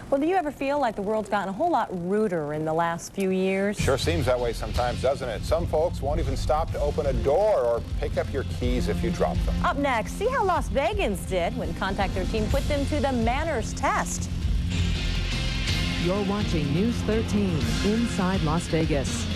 Well, do you ever feel like the world's gotten a whole lot ruder in the last few years? Sure seems that way sometimes, doesn't it? Some folks won't even stop to open a door or pick up your keys if you drop them. Up next, see how Las Vegans did when Contact 13 put them to the manners test. You're watching News 13 inside Las Vegas.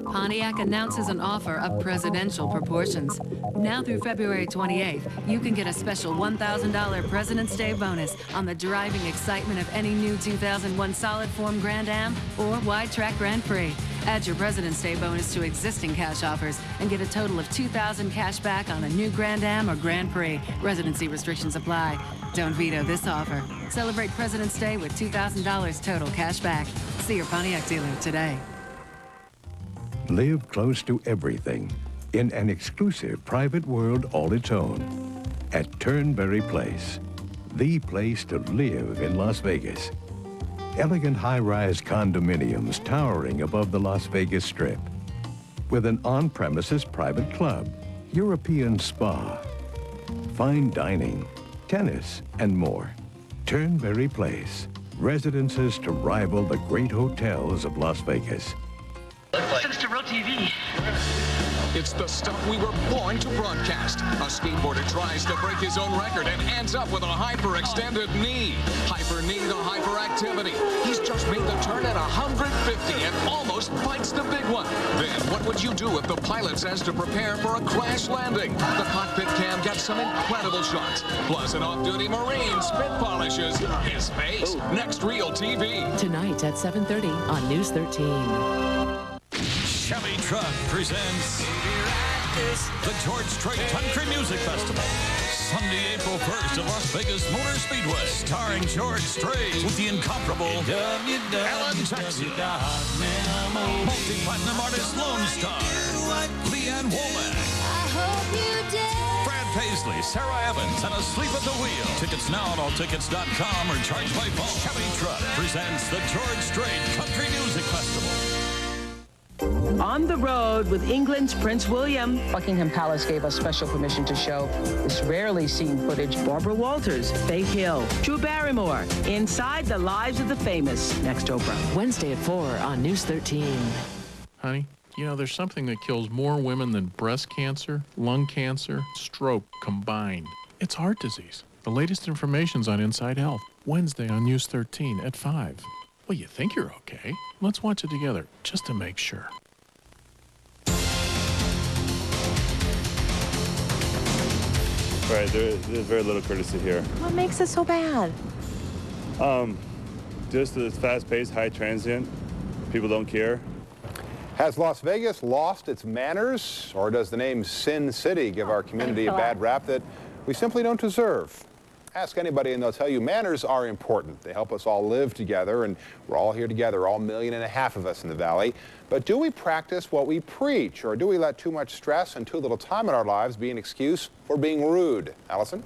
Pontiac announces an offer of presidential proportions. Now through February 28th, you can get a special $1,000 President's Day bonus on the driving excitement of any new 2001 Solid Form Grand Am or Wide Track Grand Prix. Add your President's Day bonus to existing cash offers and get a total of $2,000 cash back on a new Grand Am or Grand Prix. Residency restrictions apply. Don't veto this offer. Celebrate President's Day with $2,000 total cash back. See your Pontiac dealer today. Live close to everything in an exclusive private world all its own at Turnberry Place, the place to live in Las Vegas. Elegant high-rise condominiums towering above the Las Vegas Strip with an on-premises private club, European spa, fine dining, tennis, and more. Turnberry Place, residences to rival the great hotels of Las Vegas. Thanks to Road TV. It's the stuff we were born to broadcast. A skateboarder tries to break his own record and ends up with a hyperextended knee. Hyper knee to hyperactivity. He's just made the turn at 150 and almost bites the big one. Then what would you do if the pilot says to prepare for a crash landing? The cockpit cam gets some incredible shots. Plus an off-duty Marine spit polishes his face. Next Real TV. Tonight at 7:30 on News 13. Chevy Truck presents the George Strait Country Music Festival. Sunday, April 1st at Las Vegas Motor Speedway. Starring George Strait with the incomparable Alan Jackson. Multi-platinum artist Lone Star. Leanne Womack. Brad Paisley, Sarah Evans, and Asleep at the Wheel. Tickets now at alltickets.com or charge by phone. Chevy Truck presents the George Strait Country Music Festival. On the road with England's Prince William. Buckingham Palace gave us special permission to show this rarely seen footage. Barbara Walters, Faith Hill, Drew Barrymore, inside the lives of the famous. Next Oprah. Wednesday at 4 on News 13. Honey, you know, there's something that kills more women than breast cancer, lung cancer, stroke combined. It's heart disease. The latest information's on Inside Health. Wednesday on News 13 at 5. Well, you think you're okay. Let's watch it together, just to make sure. Right, there's very little courtesy here. What makes it so bad? Just the fast-paced, high transient. People don't care. Has Las Vegas lost its manners, or does the name Sin City give our community a bad rap that we simply don't deserve? Ask anybody and they'll tell you manners are important. They help us all live together, and we're all here together, all 1.5 million of us in the Valley. But do we practice what we preach, or do we let too much stress and too little time in our lives be an excuse for being rude? Allison?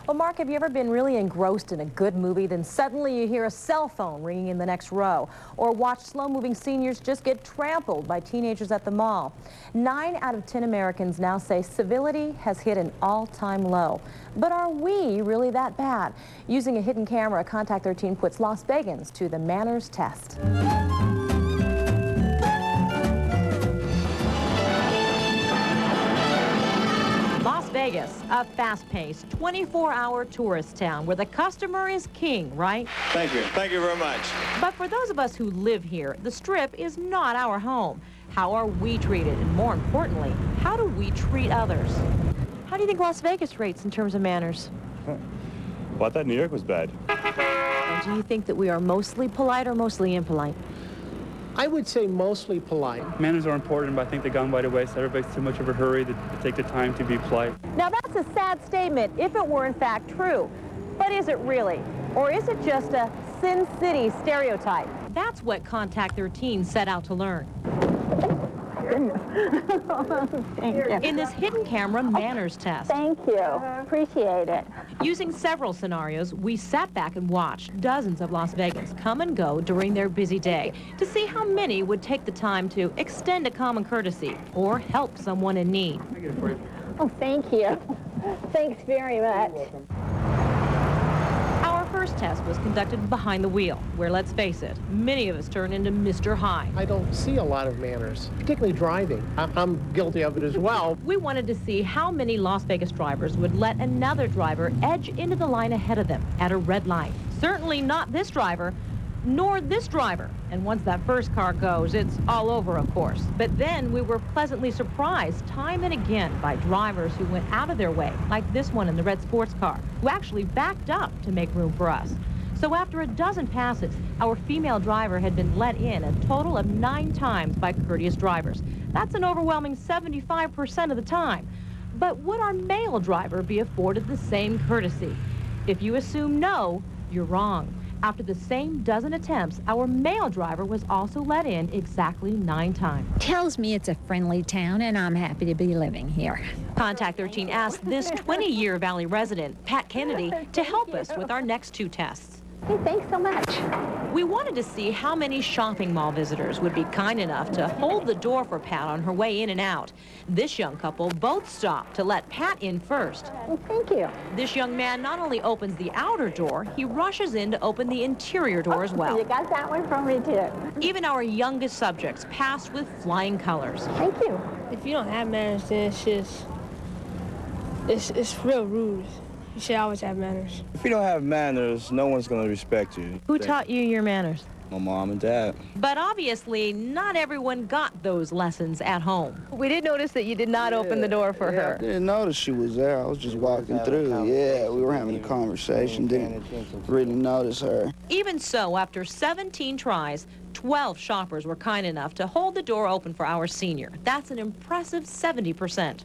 Well, Mark, have you ever been really engrossed in a good movie, then suddenly you hear a cell phone ringing in the next row, or watch slow-moving seniors just get trampled by teenagers at the mall? 9 out of 10 Americans now say civility has hit an all-time low. But are we really that bad? Using a hidden camera, Contact 13 puts Las Vegans to the manners test. Las Vegas, a fast-paced, 24-hour tourist town where the customer is king, right? Thank you. Thank you very much. But for those of us who live here, the Strip is not our home. How are we treated? And more importantly, how do we treat others? How do you think Las Vegas rates in terms of manners? Well, I thought New York was bad. And do you think that we are mostly polite or mostly impolite? I would say mostly polite. Manners are important, but I think they've gone by the way, so everybody's too much of a hurry to take the time to be polite. Now that's a sad statement if it were in fact true. But is it really? Or is it just a Sin City stereotype? That's what Contact 13 set out to learn. Thank you. In this hidden camera manners test. Thank you. Appreciate it. Using several scenarios, we sat back and watched dozens of Las Vegans come and go during their busy day to see how many would take the time to extend a common courtesy or help someone in need. Oh, thank you. Thanks very much. was conducted behind the wheel, where, let's face it, many of us turn into Mr. High. I don't see a lot of manners, particularly driving. I'm guilty of it as well. We wanted to see how many Las Vegas drivers would let another driver edge into the line ahead of them at a red light. Certainly not this driver, nor this driver. And once that first car goes, it's all over, of course. But then we were pleasantly surprised time and again by drivers who went out of their way, like this one in the red sports car, who actually backed up to make room for us. So after a dozen passes, our female driver had been let in a total of 9 times by courteous drivers. That's an overwhelming 75% of the time. But would our male driver be afforded the same courtesy? If you assume no, you're wrong. After the same dozen attempts, our male driver was also let in exactly 9 times. Tells me it's a friendly town, and I'm happy to be living here. Contact 13 asked this 20-year Valley resident, Pat Kennedy, to help us with our next 2 tests. Hey, thanks so much. We wanted to see how many shopping mall visitors would be kind enough to hold the door for Pat on her way in and out. This young couple both stopped to let Pat in first. Well, thank you. This young man not only opens the outer door, he rushes in to open the interior door as well. You got that one from me, too. Even our youngest subjects passed with flying colors. Thank you. If you don't have manners, then it's real rude. You should always have manners. If you don't have manners, no one's going to respect you. Who taught you your manners? My mom and dad. But obviously, not everyone got those lessons at home. We did notice that you did not open the door for her. I didn't notice she was there. I was just walking through. Yeah, we were having a conversation. Didn't really notice her. Even so, after 17 tries, 12 shoppers were kind enough to hold the door open for our senior. That's an impressive 70%.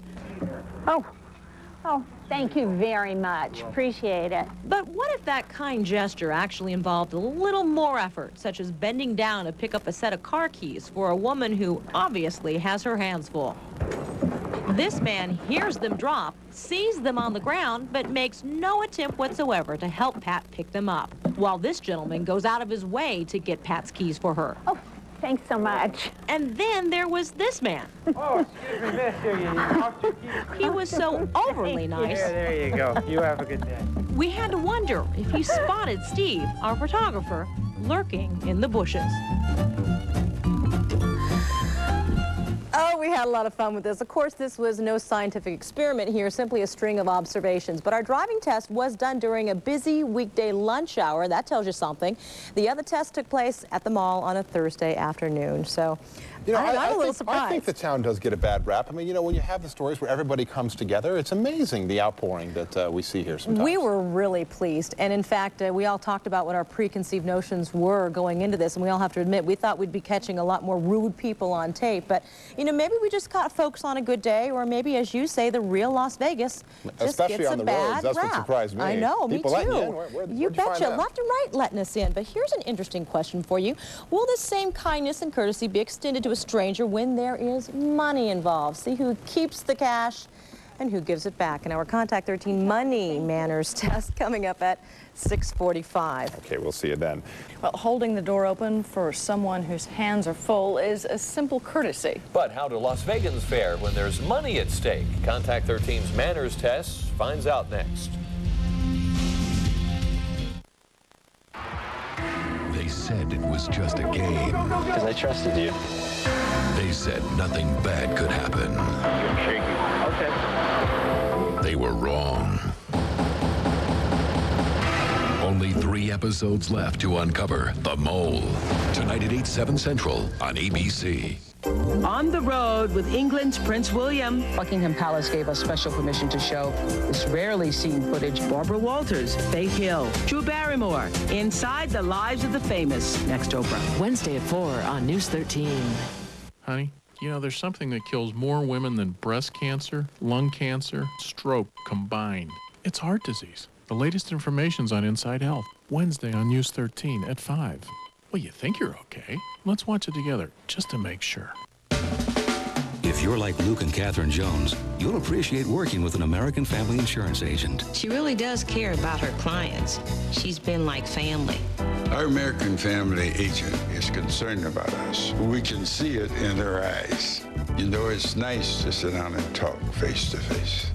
Oh, thank you very much. Appreciate it. But what if that kind gesture actually involved a little more effort, such as bending down to pick up a set of car keys for a woman who obviously has her hands full? This man hears them drop, sees them on the ground, but makes no attempt whatsoever to help Pat pick them up, while this gentleman goes out of his way to get Pat's keys for her. Oh, thanks so much. And then there was this man. Oh, excuse me, miss. Here, you lost your keys. He was so overly nice. There you go. You have a good day. We had to wonder if he spotted Steve, our photographer, lurking in the bushes. Oh, we had a lot of fun with this. Of course, this was no scientific experiment here, simply a string of observations. But our driving test was done during a busy weekday lunch hour. That tells you something. The other test took place at the mall on a Thursday afternoon. So, you know, I'm a little surprised. I think the town does get a bad rap. I mean, you know, when you have the stories where everybody comes together, it's amazing the outpouring that we see here sometimes. We were really pleased. And in fact, we all talked about what our preconceived notions were going into this. And we all have to admit, we thought we'd be catching a lot more rude people on tape. But, you know, maybe we just caught folks on a good day, or maybe, as you say, the real Las Vegas just Especially gets on a the roads. bad That's rap. what surprised me. I know, people me too. letting you in? Where'd betcha, find left and right letting us in. But here's an interesting question for you. Will the same kindness and courtesy be extended to a stranger when there is money involved? See who keeps the cash and who gives it back. And our Contact 13 money manners test coming up at 6:45. Okay, we'll see you then. Well, holding the door open for someone whose hands are full is a simple courtesy. But how do Las Vegans fare when there's money at stake? Contact 13's manners test finds out next. They said it was just a game. Because I trusted you. They said nothing bad could happen. Okay. They were wrong. Only 3 episodes left to uncover The Mole. Tonight at 8, 7 Central on ABC. On the road with England's Prince William. Buckingham Palace gave us special permission to show this rarely seen footage. Barbara Walters, Faith Hill, Drew Barrymore, Inside the Lives of the Famous. Next, Oprah. Wednesday at 4 on News 13. Honey, you know, there's something that kills more women than breast cancer, lung cancer, stroke combined. It's heart disease. The latest information's on Inside Health. Wednesday on News 13 at 5. Well, you think you're okay. Let's watch it together, just to make sure. If you're like Luke and Catherine Jones, you'll appreciate working with an American Family Insurance agent. She really does care about her clients. She's been like family. Our American Family agent is concerned about us. We can see it in her eyes. You know, it's nice to sit down and talk face to face.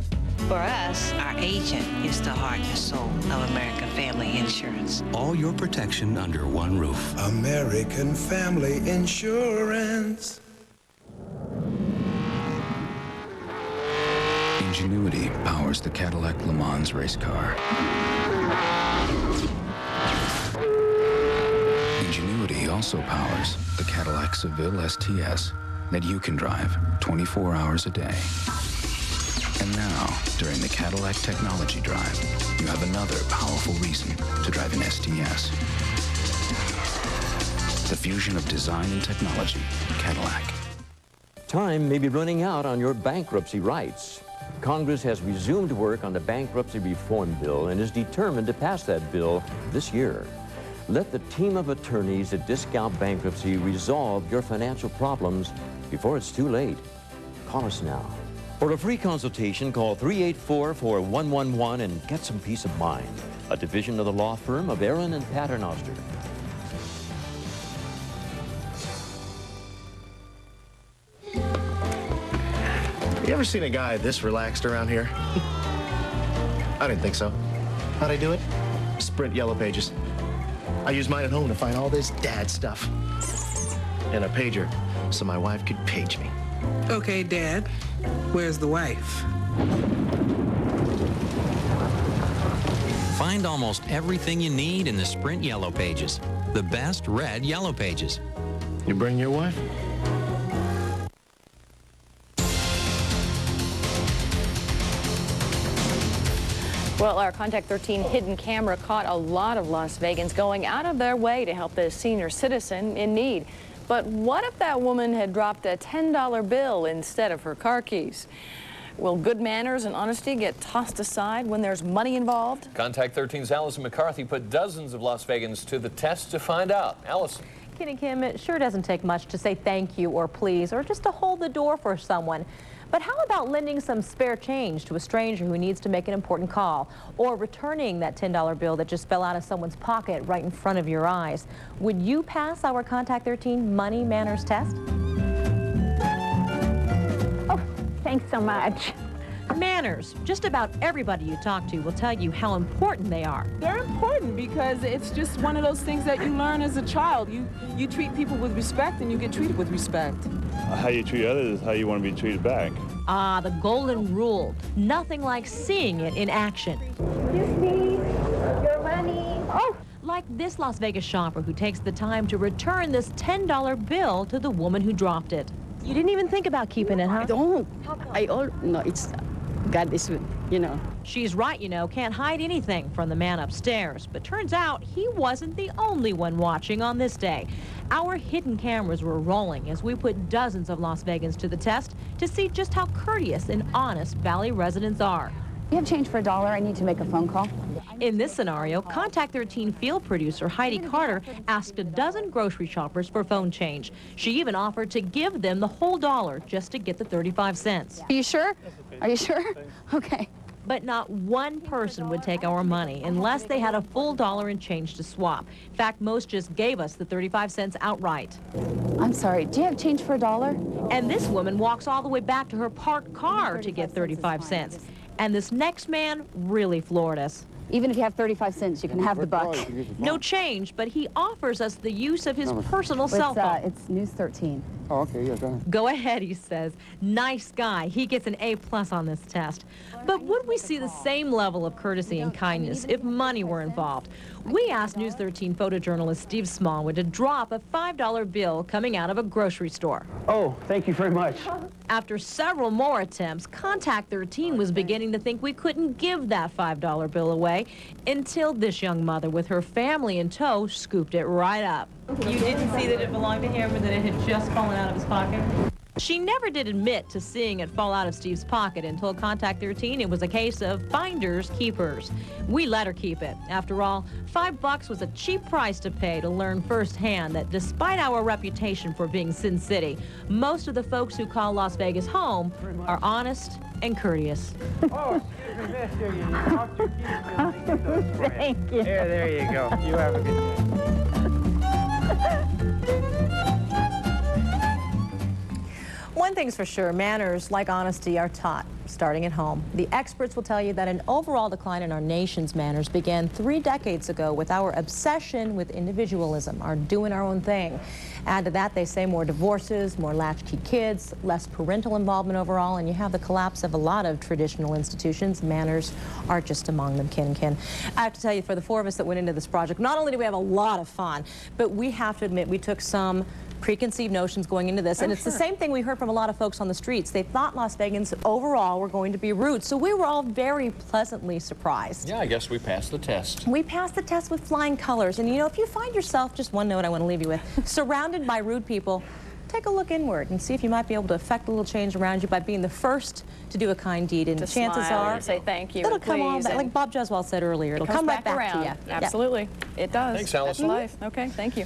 For us, our agent is the heart and soul of American Family. Family Insurance. All your protection under one roof. American Family Insurance. Ingenuity powers the Cadillac Le Mans race car. Ingenuity also powers the Cadillac Seville STS that you can drive 24 hours a day. And now, during the Cadillac Technology Drive, you have another powerful reason to drive an STS. The fusion of design and technology, Cadillac. Time may be running out on your bankruptcy rights. Congress has resumed work on the Bankruptcy Reform Bill and is determined to pass that bill this year. Let the team of attorneys at Discount Bankruptcy resolve your financial problems before it's too late. Call us now. For a free consultation, call 384-4111 and get some peace of mind. A division of the law firm of Aaron and Paternoster. You ever seen a guy this relaxed around here? I didn't think so. How'd I do it? Sprint Yellow Pages. I use mine at home to find all this dad stuff. And a pager, so my wife could page me. Okay, Dad. Where's the wife? Find almost everything you need in the Sprint Yellow Pages. The best red Yellow Pages. You bring your wife? Well, our Contact 13 hidden camera caught a lot of Las Vegans going out of their way to help the senior citizen in need. But what if that woman had dropped a $10 bill instead of her car keys? Will good manners and honesty get tossed aside when there's money involved? Contact 13's Allison McCarthy put dozens of Las Vegans to the test to find out. Allison. Ken and Kim, it sure doesn't take much to say thank you or please or just to hold the door for someone. But how about lending some spare change to a stranger who needs to make an important call, or returning that $10 bill that just fell out of someone's pocket right in front of your eyes? Would you pass our Contact 13 money manners test? Oh, thanks so much. Manners. Just about everybody you talk to will tell you how important they are. They're important because it's just one of those things that you learn as a child. You treat people with respect and you get treated with respect. How you treat others is how you want to be treated back. Ah, the golden rule. Nothing like seeing it in action. Excuse me, your money. Oh. Like this Las Vegas shopper who takes the time to return this $10 bill to the woman who dropped it. You didn't even think about keeping it, huh? No, it's God is, She's right, can't hide anything from the man upstairs. But turns out he wasn't the only one watching on this day. Our hidden cameras were rolling as we put dozens of Las Vegans to the test to see just how courteous and honest Valley residents are. You have change for $1? I need to make a phone call. In this scenario, Contact 13 field producer Heidi Carter asked a dozen grocery shoppers for phone change. She even offered to give them the whole $1 just to get the 35 cents. Are you sure? Are you sure? Okay. But not one person would take our money unless they had a full $1 in change to swap. In fact, most just gave us the 35 cents outright. I'm sorry, do you have change for $1? And this woman walks all the way back to her parked car to get 35 cents. And this next man really floored us. Even if you have 35 cents, you can have the buck. No change, but he offers us the use of his personal cell phone. It's News 13. Oh, okay, yeah, go ahead. Go ahead, he says. Nice guy. He gets an A+ on this test. But would we see the same level of courtesy and kindness if money were involved? We asked News 13 photojournalist Steve Smallwood to drop a $5 bill coming out of a grocery store. Oh, thank you very much. After several more attempts, Contact 13 was beginning to think we couldn't give that $5 bill away until this young mother with her family in tow scooped it right up. You didn't see that it belonged to him or that it had just fallen out of his pocket? She never did admit to seeing it fall out of Steve's pocket and told Contact 13 it was a case of finders keepers. We let her keep it. After all, $5 was a cheap price to pay to learn firsthand that despite our reputation for being Sin City, most of the folks who call Las Vegas home are honest and courteous. Oh, excuse me, miss, here you talk to your keys. Thank you. There you go. You have a good day. One thing's for sure, manners, like honesty, are taught. starting at home. The experts will tell you that an overall decline in our nation's manners began 3 decades ago with our obsession with individualism, our doing our own thing. Add to that, they say, more divorces, more latchkey kids, less parental involvement overall, and you have the collapse of a lot of traditional institutions. Manners are just among them, kin and kin. I have to tell you, for the 4 of us that went into this project, not only did we have a lot of fun, but we have to admit we took some preconceived notions going into this. And it's the same thing we heard from a lot of folks on the streets. They thought Las Vegans overall were going to be rude. So we were all very pleasantly surprised. Yeah, I guess we passed the test. We passed the test with flying colors. And you know, if you find yourself, just one note I want to leave you with, surrounded by rude people, take a look inward and see if you might be able to affect a little change around you by being the first to do a kind deed. And to chances smile are, and say thank you, it'll come on back, like Bob Jeswell said earlier, it'll come right back to you. Absolutely. It does. Thanks, Allison. That's life. Okay, thank you.